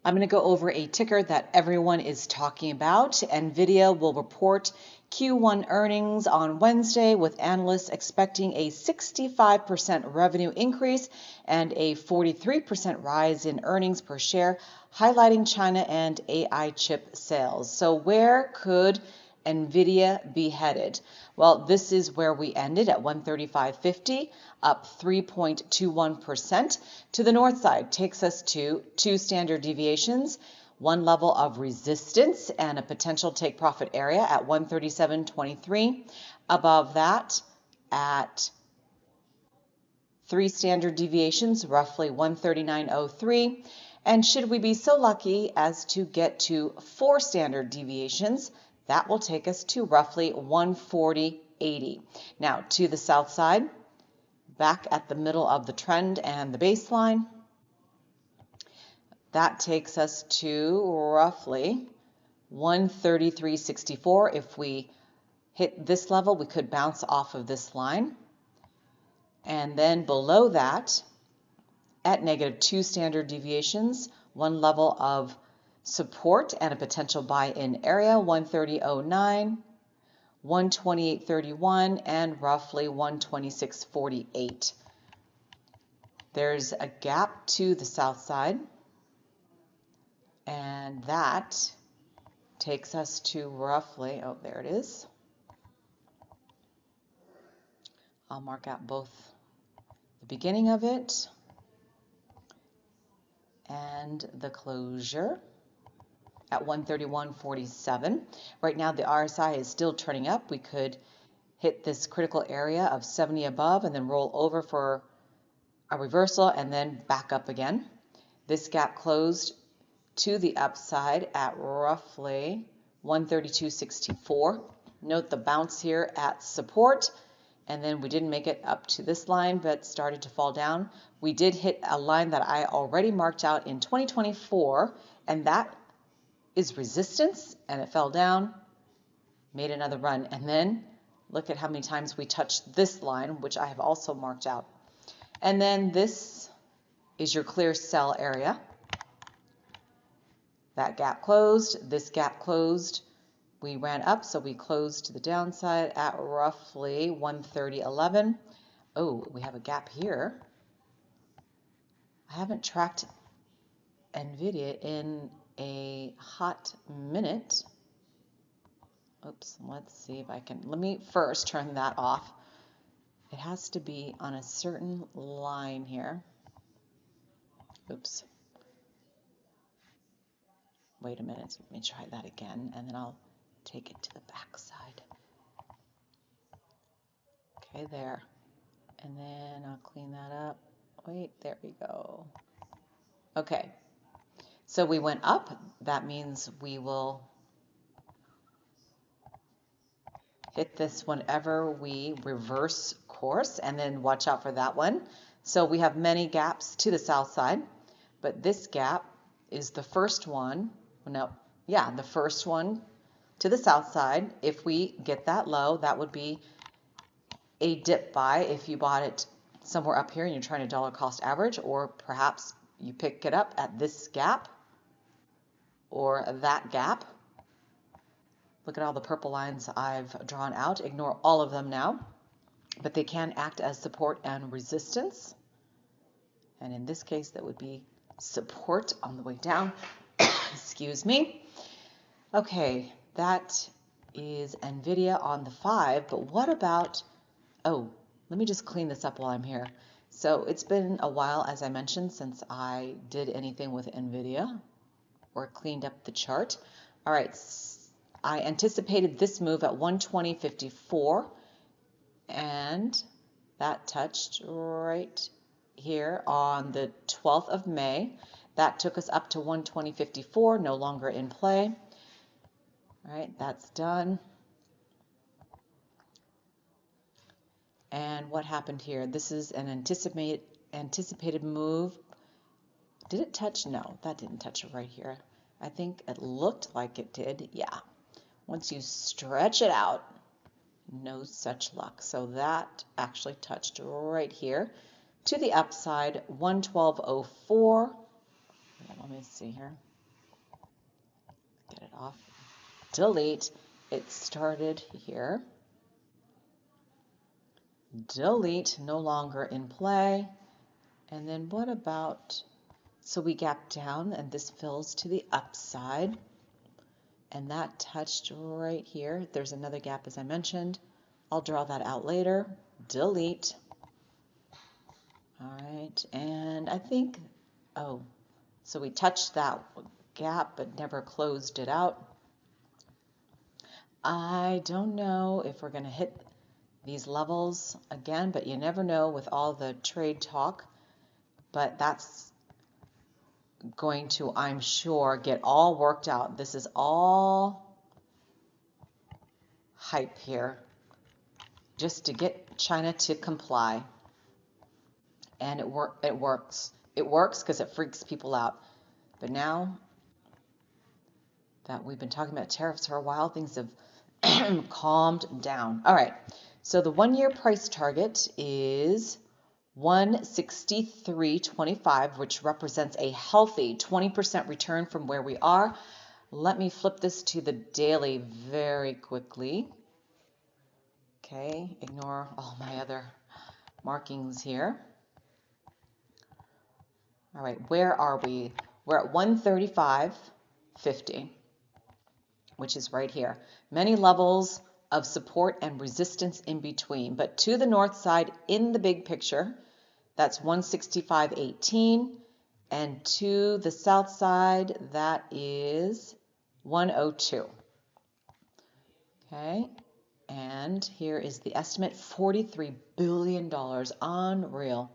I'm going to go over a ticker that everyone is talking about. Nvda will report Q1 earnings on Wednesday, with analysts expecting a 65% revenue increase and a 43% rise in earnings per share, highlighting China and AI chip sales. So where could Nvda be headed? Well, this is where we ended at 135.50, up 3.21%. To the north side takes us to 2 standard deviations, one level of resistance and a potential take profit area at 137.23. Above that, at 3 standard deviations, roughly 139.03. And should we be so lucky as to get to 4 standard deviations, that will take us to roughly 140.80. Now to the south side, back at the middle of the trend and the baseline, that takes us to roughly 133.64. If we hit this level, we could bounce off of this line. And then below that, at -2 standard deviations, one level of support and a potential buy-in area, 130.09, 128.31, and roughly 126.48. There's a gap to the south side, and that takes us to roughly, oh, there it is. I'll mark out both the beginning of it and the closure at 131.47. Right now the RSI is still turning up. We could hit this critical area of 70 above and then roll over for a reversal and then back up again. This gap closed to the upside at roughly 132.64. Note the bounce here at support, and then we didn't make it up to this line but started to fall down. We did hit a line that I already marked out in 2024, and that is resistance, and it fell down, made another run, and then look at how many times we touched this line, which I have also marked out. And then this is your clear sell area. That gap closed, this gap closed. We ran up, so we closed to the downside at roughly 130.11. Oh, we have a gap here. I haven't tracked Nvda in a hot minute. Oops, let's see if I can, let me first turn that off. It has to be on a certain line here. Oops. Wait a minute, let me try that again, and then I'll take it to the back side. Okay, there. And then I'll clean that up. Wait, there we go. Okay, so we went up. That means we will hit this whenever we reverse course, and then watch out for that one. So we have many gaps to the south side, but this gap is the first one. No, yeah, the first one to the south side. If we get that low, that would be a dip buy if you bought it somewhere up here and you're trying to dollar cost average, or perhaps you pick it up at this gap or that gap. Look at all the purple lines I've drawn out. Ignore all of them now, but they can act as support and resistance. And in this case, that would be support on the way down. Excuse me. Okay, that is Nvda on the 5, but what about, oh, let me just clean this up while I'm here. So it's been a while, as I mentioned, since I did anything with Nvda or cleaned up the chart. All right, I anticipated this move at 120.54, and that touched right here on the 12th of May. That took us up to 120.54, no longer in play. All right, that's done. And what happened here? This is an anticipated move. Did it touch? No, that didn't touch it right here. I think it looked like it did. Yeah. Once you stretch it out, no such luck. So that actually touched right here to the upside, 112.04. Let me see here. Get it off. Delete. It started here. Delete, no longer in play. And then what about, so we gap down and this fills to the upside. And that touched right here. There's another gap as I mentioned. I'll draw that out later. Delete. All right, and I think, oh, so we touched that gap but never closed it out. I don't know if we're going to hit these levels again, but you never know with all the trade talk. But that's going to, I'm sure, get all worked out. This is all hype here just to get China to comply. And it works. It works because it freaks people out. But now that we've been talking about tariffs for a while, things have calmed down. All right, so the 1-year price target is 163.25, which represents a healthy 20% return from where we are. Let me flip this to the daily very quickly. Okay, ignore all my other markings here. All right, where are we? We're at 135.50. which is right here. Many levels of support and resistance in between. But to the north side in the big picture, that's 165.18. And to the south side, that is 102. Okay, and here is the estimate, $43 billion. Unreal.